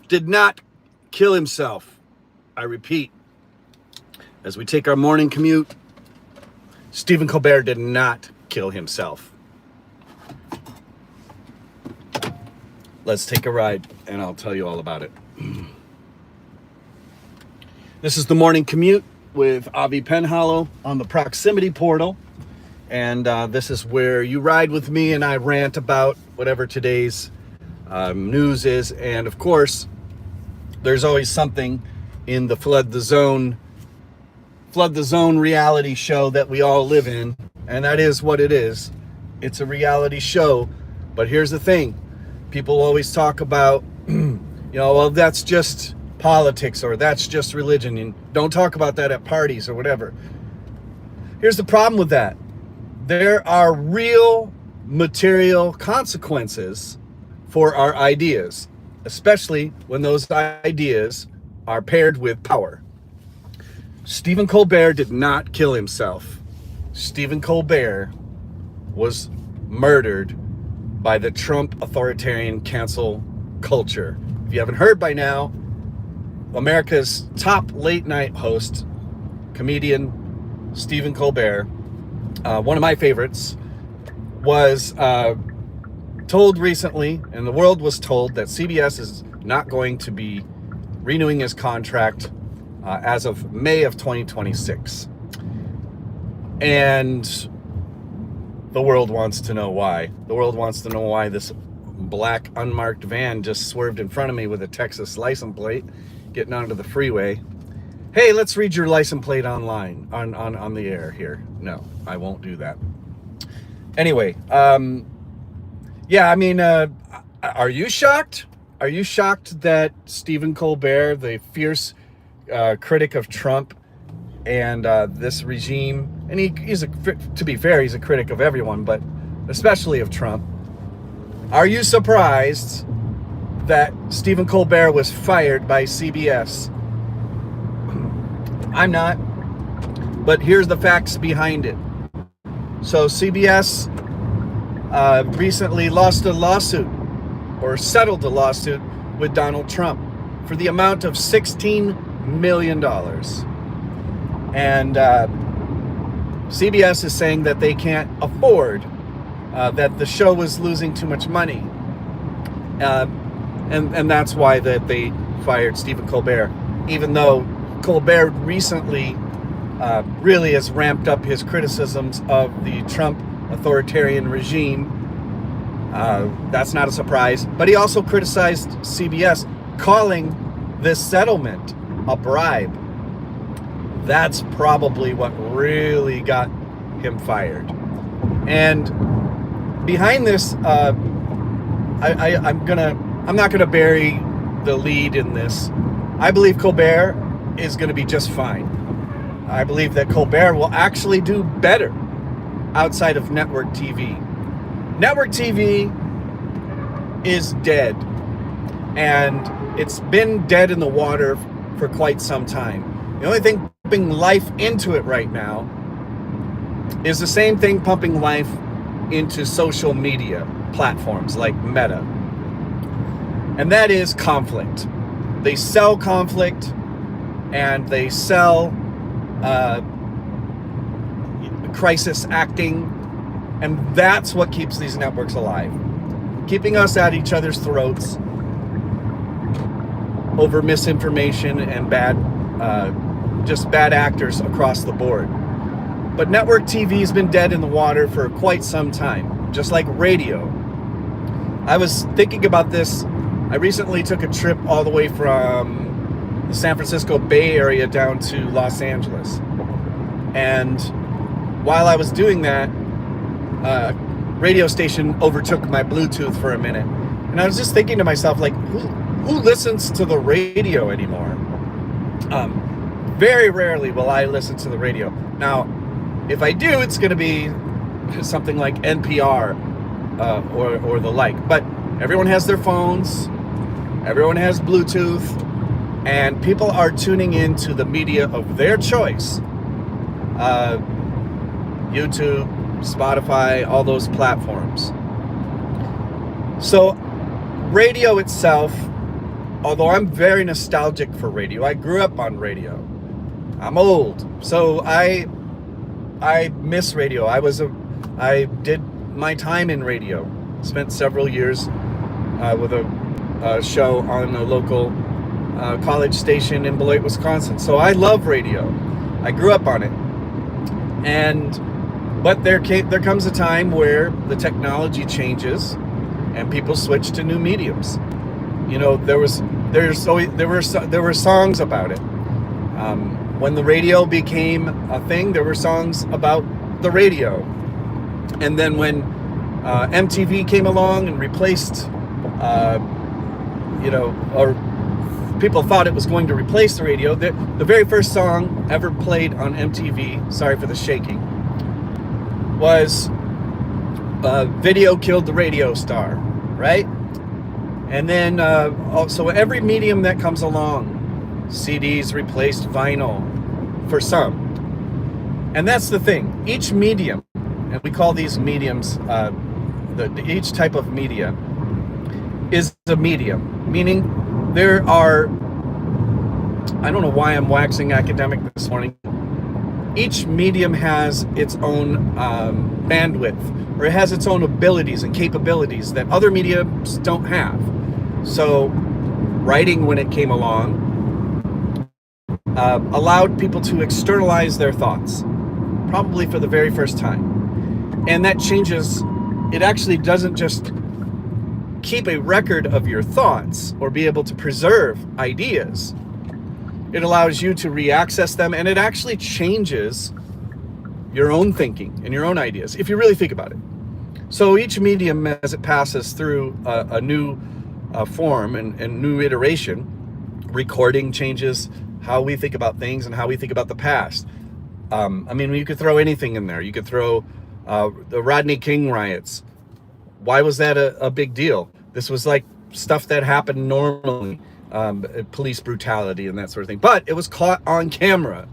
did not kill himself. I repeat, as we take our morning commute, Stephen Colbert did not kill himself. Let's take a ride, and I'll tell you all about it. This is the morning commute with Avi Penhallow on the Proximity Portal. And this is where you ride with me and I rant about whatever today's news is. And of course, there's always something in the Flood the Zone reality show that we all live in. And that is what it is. It's a reality show. But here's the thing. People always talk about, well, that's just politics or that's just religion. And don't talk about that at parties or whatever. Here's the problem with that. There are real material consequences for our ideas, especially when those ideas are paired with power. Stephen Colbert did not kill himself. Stephen Colbert was murdered by the Trump authoritarian cancel culture. If you haven't heard by now, America's top late night host, comedian Stephen Colbert, one of my favorites, was told recently, and the world was told, that CBS is not going to be renewing his contract as of May of 2026. And the world wants to know why. The world wants to know why this black unmarked van just swerved in front of me with a Texas license plate getting onto the freeway. Hey, let's read your license plate online on the air here. No, I won't do that. Anyway, are you shocked? Are you shocked that Stephen Colbert, the fierce critic of Trump and this regime, and to be fair, he's a critic of everyone, but especially of Trump. Are you surprised that Stephen Colbert was fired by CBS? I'm not, but here's the facts behind it. So CBS recently lost a lawsuit, or settled a lawsuit with Donald Trump for the amount of $16 million. And CBS is saying that they can't afford, that the show was losing too much money. And that's why that they fired Stephen Colbert, even though Colbert recently really has ramped up his criticisms of the Trump authoritarian regime. That's not a surprise. But he also criticized CBS, calling this settlement a bribe. That's probably what really got him fired. And behind this, I'm not gonna bury the lead in this. I believe Colbert is going to be just fine. I believe that Colbert will actually do better outside of network TV. Network TV is dead, and it's been dead in the water for quite some time. The only thing pumping life into it right now is the same thing pumping life into social media platforms like Meta, and that is conflict. They sell conflict, and they sell crisis acting, and that's what keeps these networks alive, keeping us at each other's throats over misinformation and bad actors across the board. But network TV has been dead in the water for quite some time, just like radio. I was thinking about this. I recently took a trip all the way from the San Francisco Bay Area down to Los Angeles. And while I was doing that, radio station overtook my Bluetooth for a minute. And I was just thinking to myself, like, who listens to the radio anymore? Very rarely will I listen to the radio. Now, if I do, it's going to be something like NPR or the like. But everyone has their phones. Everyone has Bluetooth. And people are tuning into the media of their choice. YouTube, Spotify, all those platforms. So radio itself, although I'm very nostalgic for radio, I grew up on radio. I'm old, so I miss radio. I did my time in radio. Spent several years with a show on a local college station in Beloit, Wisconsin. So I love radio. I grew up on it, but there comes a time where the technology changes, and people switch to new mediums. You know, there were songs about it. When the radio became a thing, there were songs about the radio. And then when MTV came along and replaced, or people thought it was going to replace the radio, the very first song ever played on MTV, sorry for the shaking, was Video Killed the Radio Star, right? And then also every medium that comes along, CDs replaced vinyl for some. And that's the thing. Each medium, and we call these mediums, each type of media is a medium, meaning there are, I don't know why I'm waxing academic this morning. Each medium has its own bandwidth, or it has its own abilities and capabilities that other mediums don't have. So writing, when it came along, allowed people to externalize their thoughts, probably for the very first time. And that changes, it actually doesn't just keep a record of your thoughts or be able to preserve ideas. It allows you to reaccess them, and it actually changes your own thinking and your own ideas, if you really think about it. So each medium, as it passes through a new form and new iteration, recording changes how we think about things and how we think about the past. I mean, you could throw anything in there. You could throw the Rodney King riots. Why was that a big deal? This was like stuff that happened normally, police brutality and that sort of thing. But it was caught on camera,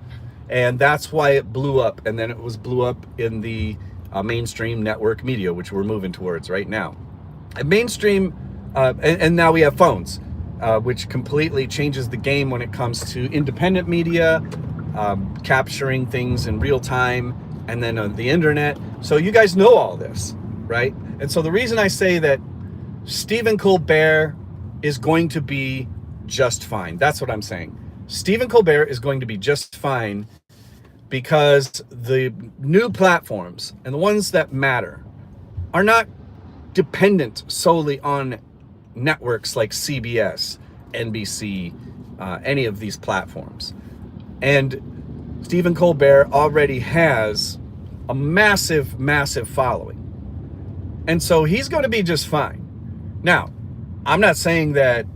and that's why it blew up. And then it blew up in the mainstream network media, which we're moving towards right now. And mainstream, and now we have phones, which completely changes the game when it comes to independent media, capturing things in real time, and then on the internet. So you guys know all this, right? And so the reason I say that Stephen Colbert is going to be just fine, that's what I'm saying. Stephen Colbert is going to be just fine because the new platforms, and the ones that matter, are not dependent solely on networks like CBS, NBC, any of these platforms. And Stephen Colbert already has a massive, massive following. And so he's going to be just fine. Now, I'm not saying that,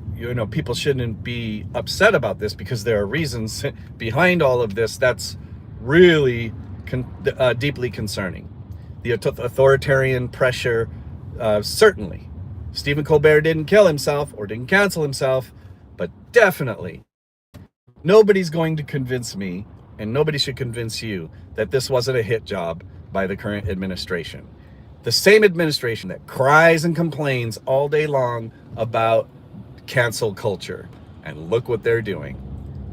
people shouldn't be upset about this, because there are reasons behind all of this that's really deeply concerning. The authoritarian pressure, certainly. Stephen Colbert didn't kill himself or didn't cancel himself, but definitely nobody's going to convince me, and nobody should convince you, that this wasn't a hit job by the current administration. The same administration that cries and complains all day long about cancel culture, and look what they're doing.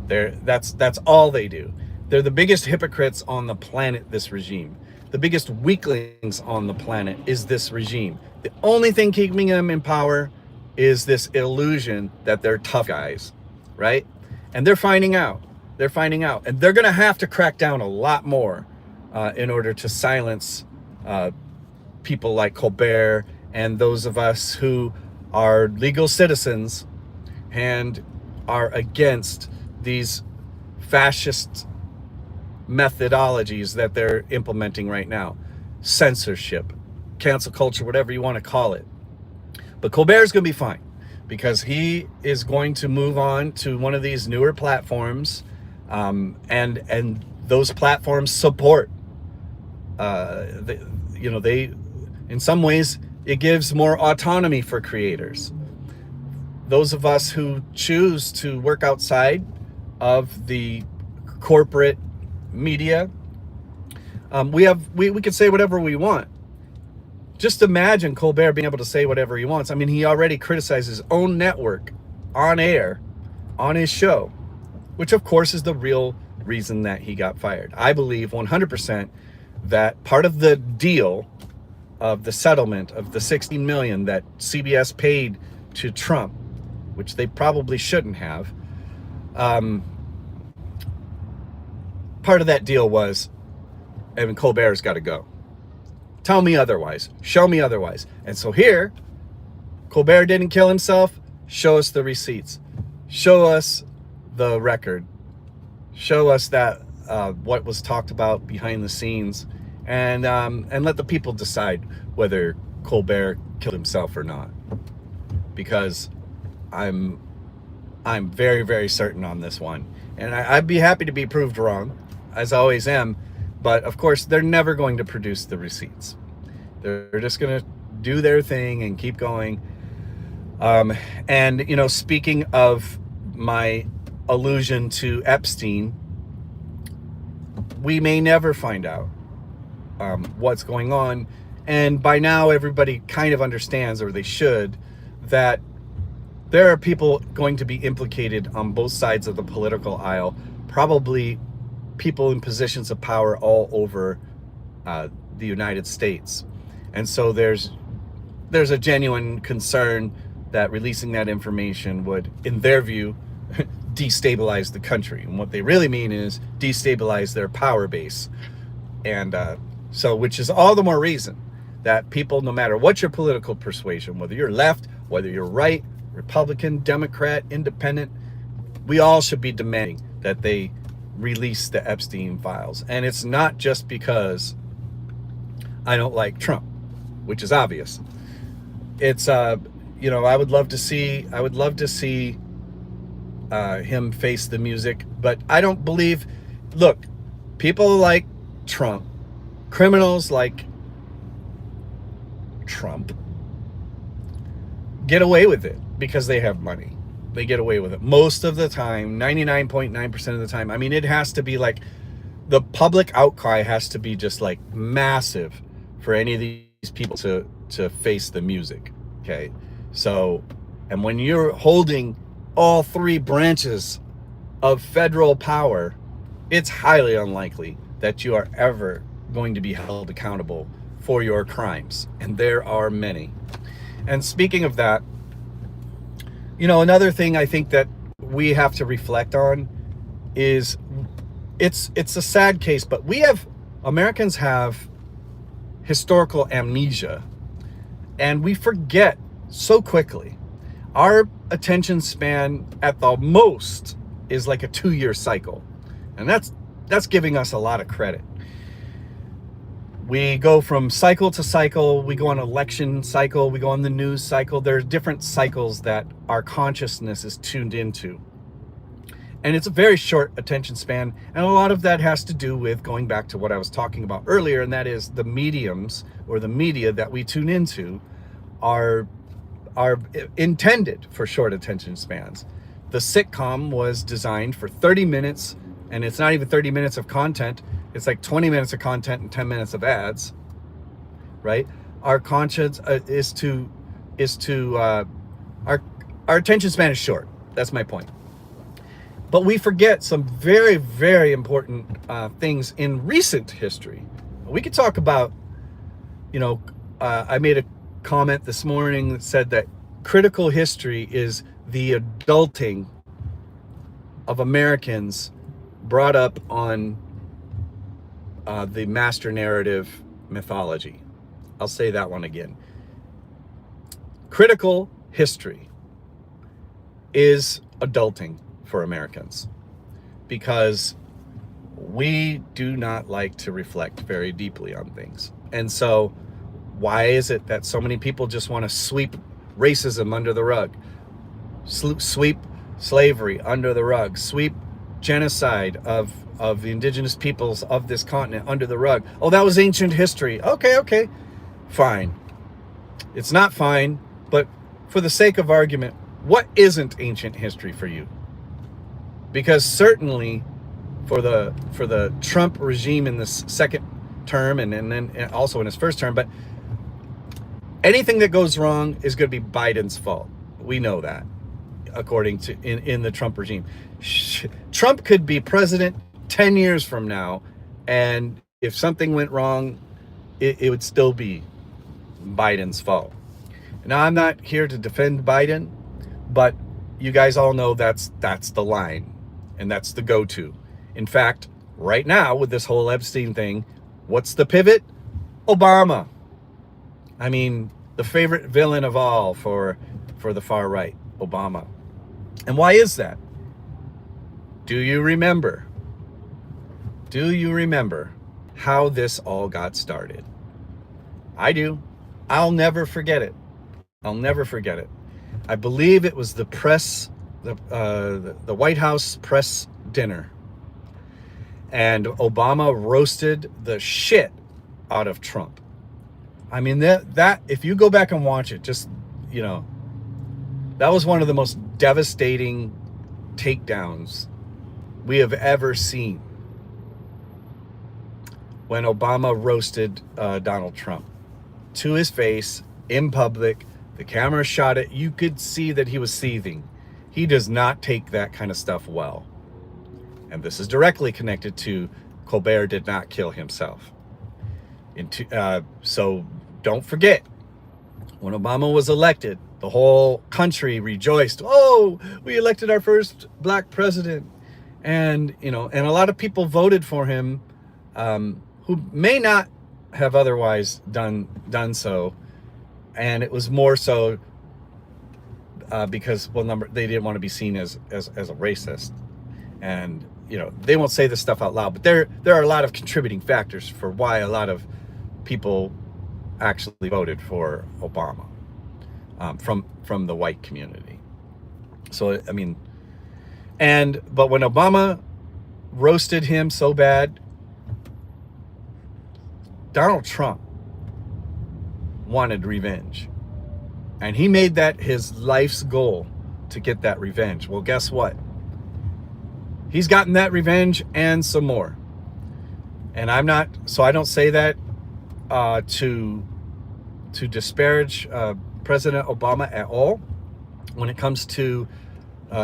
That's all they do. They're the biggest hypocrites on the planet, this regime. The biggest weaklings on the planet is this regime. The only thing keeping them in power is this illusion that they're tough guys, right? And they're finding out. And they're going to have to crack down a lot more in order to silence people like Colbert and those of us who are legal citizens and are against these fascist methodologies that they're implementing right now. Censorship, cancel culture, whatever you want to call it. But Colbert's going to be fine, because he is going to move on to one of these newer platforms, and those platforms support, they, in some ways, it gives more autonomy for creators. Those of us who choose to work outside of the corporate media, we can say whatever we want. Just imagine Colbert being able to say whatever he wants. I mean, he already criticized his own network on air on his show, which of course is the real reason that he got fired. I believe 100% that part of the deal of the settlement of the $16 million that CBS paid to Trump, which they probably shouldn't have, part of that deal was, Evan Colbert's got to go. Tell me otherwise. Show me otherwise. And so here, Colbert didn't kill himself. Show us the receipts. Show us the record. Show us that what was talked about behind the scenes, and let the people decide whether Colbert killed himself or not. Because I'm very, very certain on this one, and I'd be happy to be proved wrong, as I always am. But of course, they're never going to produce the receipts. They're just going to do their thing and keep going. And, you know, speaking of my allusion to Epstein, we may never find out what's going on. And by now, everybody kind of understands, or they should, that there are people going to be implicated on both sides of the political aisle, probably people in positions of power all over the United States. And so there's a genuine concern that releasing that information would, in their view, destabilize the country. And what they really mean is destabilize their power base. And so, which is all the more reason that people, no matter what your political persuasion, whether you're left, whether you're right, Republican, Democrat, Independent, we all should be demanding that they release the Epstein files. And it's not just because I don't like Trump, which is obvious. It's you know, I would love to see him face the music, but I don't believe, look, people like Trump, criminals like Trump, get away with it because they have money. They get away with it most of the time, 99.9% of the time. I mean, it has to be like, the public outcry has to be just like massive for any of these people to face the music. Okay. So, and when you're holding all three branches of federal power, it's highly unlikely that you are ever going to be held accountable for your crimes. And there are many. And speaking of that, you know, another thing I think that we have to reflect on is it's a sad case, but Americans have historical amnesia, and we forget so quickly. Our attention span at the most is like a 2-year cycle. And that's giving us a lot of credit. We go from cycle to cycle. We go on election cycle. We go on the news cycle. There's different cycles that our consciousness is tuned into. And it's a very short attention span. And a lot of that has to do with going back to what I was talking about earlier, and that is the mediums or the media that we tune into are intended for short attention spans. The sitcom was designed for 30 minutes, and it's not even 30 minutes of content. It's like 20 minutes of content and 10 minutes of ads, right? Our conscience our attention span is short. That's my point. But we forget some very, very important things in recent history. We could talk about, you know, I made a comment this morning that said that critical history is the adulting of Americans brought up on the master narrative mythology. I'll say that one again. Critical history is adulting for Americans because we do not like to reflect very deeply on things. And so why is it that so many people just want to sweep racism under the rug, sweep slavery under the rug, sweep genocide of the indigenous peoples of this continent under the rug? Oh, that was ancient history. Okay, fine. It's not fine, but for the sake of argument, what isn't ancient history for you? Because certainly for the Trump regime in this second term and then also in his first term, but anything that goes wrong is going to be Biden's fault. We know that. according to in the Trump regime. Trump could be president 10 years from now, and if something went wrong, it would still be Biden's fault. Now, I'm not here to defend Biden, but you guys all know that's the line, and that's the go-to. In fact, right now with this whole Epstein thing, what's the pivot? Obama. I mean, the favorite villain of all for the far right, Obama. And why is that? Do you remember? Do you remember how this all got started? I do. I'll never forget it. I'll never forget it. I believe it was the White House press dinner. And Obama roasted the shit out of Trump. I mean, that if you go back and watch it, just, you know, that was one of the most devastating takedowns we have ever seen when Obama roasted Donald Trump to his face in public. The camera shot it. You could see that he was seething. He does not take that kind of stuff well. And this is directly connected to Colbert did not kill himself. So don't forget, when Obama was elected, the whole country rejoiced. Oh, we elected our first black president. And, you know, and a lot of people voted for him who may not have otherwise done so. And it was more so because, well, they didn't want to be seen as a racist. And, you know, they won't say this stuff out loud, but there are a lot of contributing factors for why a lot of people actually voted for Obama from the white community. So, I mean, but when Obama roasted him so bad, Donald Trump wanted revenge. And he made that his life's goal to get that revenge. Well, guess what? He's gotten that revenge and some more. And I don't say that to disparage President Obama at all when it comes to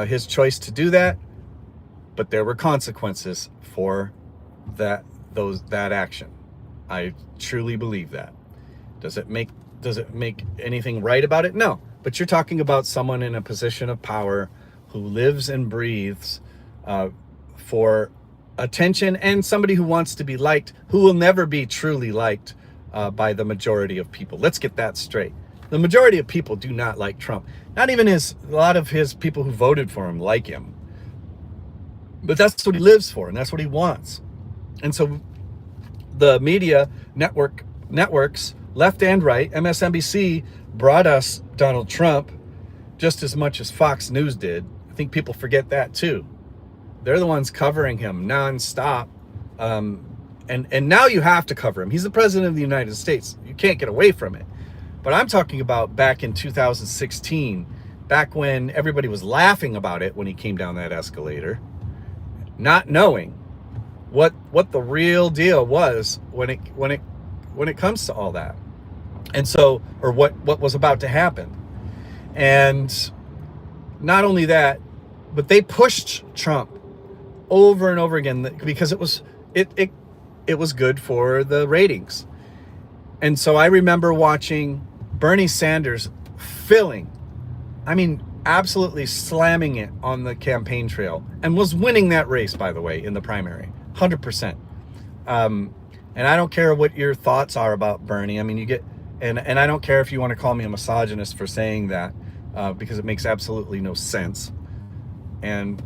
his choice to do that. But there were consequences for that action. I truly believe that. Does it make anything right about it? No. But you're talking about someone in a position of power who lives and breathes for attention, and somebody who wants to be liked, who will never be truly liked by the majority of people. Let's get that straight. The majority of people do not like Trump. Not even a lot of his people who voted for him like him. But that's what he lives for, and that's what he wants. And so the media networks, left and right, MSNBC brought us Donald Trump just as much as Fox News did. I think people forget that too. They're the ones covering him nonstop. And now you have to cover him. He's the president of the United States. You can't get away from it. But I'm talking about back in 2016, back when everybody was laughing about it when he came down that escalator, not knowing what the real deal was when it comes to all that. And so, or what was about to happen. And not only that, but they pushed Trump over and over again because it was good for the ratings. And so I remember watching Bernie Sanders absolutely slamming it on the campaign trail, and was winning that race, by the way, in the primary, 100%. And I don't care what your thoughts are about Bernie. I mean, and I don't care if you want to call me a misogynist for saying that, because it makes absolutely no sense. And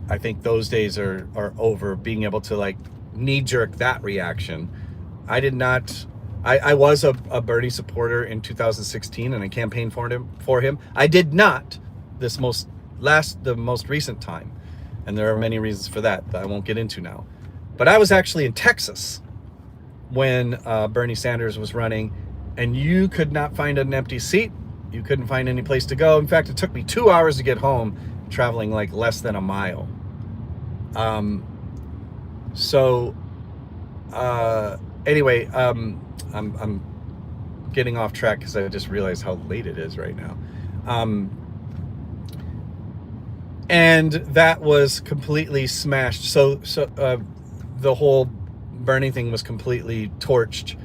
I think those days are over, being able to like knee-jerk that reaction. I was a Bernie supporter in 2016, and I campaigned for him. I did not the most recent time, and there are many reasons for that I won't get into now. But I was actually in Texas when Bernie Sanders was running, and you could not find an empty seat. You couldn't find any place to go. In fact, it took me 2 hours to get home, traveling like less than a mile. Anyway, I'm getting off track because I just realized how late it is right now. And that was completely smashed. So the whole Bernie thing was completely torched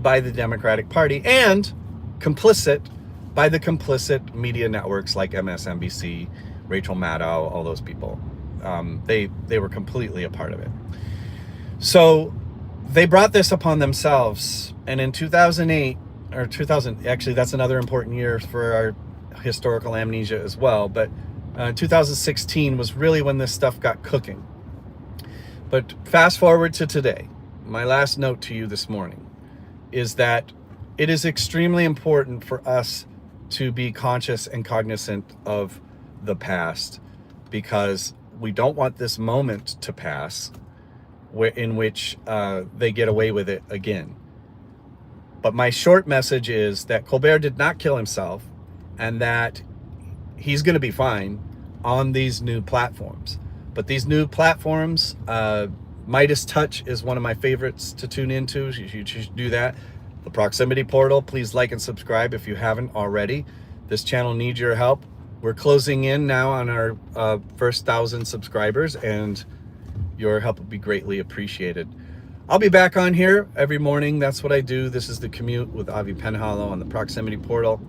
by the Democratic Party and complicit by the complicit media networks like MSNBC, Rachel Maddow, all those people. They were completely a part of it. So they brought this upon themselves. And in 2008, or 2000, actually that's another important year for our historical amnesia as well, but 2016 was really when this stuff got cooking. But fast forward to today, my last note to you this morning is that it is extremely important for us to be conscious and cognizant of the past, because we don't want this moment to pass in which they get away with it again. But my short message is that Colbert did not kill himself, and that he's going to be fine on these new platforms. But these new platforms, Midas Touch is one of my favorites to tune into. You should do that. The Proximity Portal, please like and subscribe if you haven't already. This channel needs your help. We're closing in now on our first 1,000 subscribers, and your help would be greatly appreciated. I'll be back on here every morning. That's what I do. This is The Commute with Avi Penhallow on the Proximity Portal.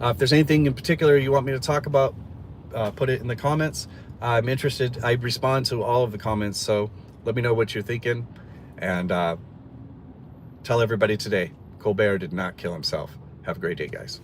If there's anything in particular you want me to talk about, put it in the comments. I'm interested. I respond to all of the comments, so let me know what you're thinking. And tell everybody today, Colbert did not kill himself. Have a great day, guys.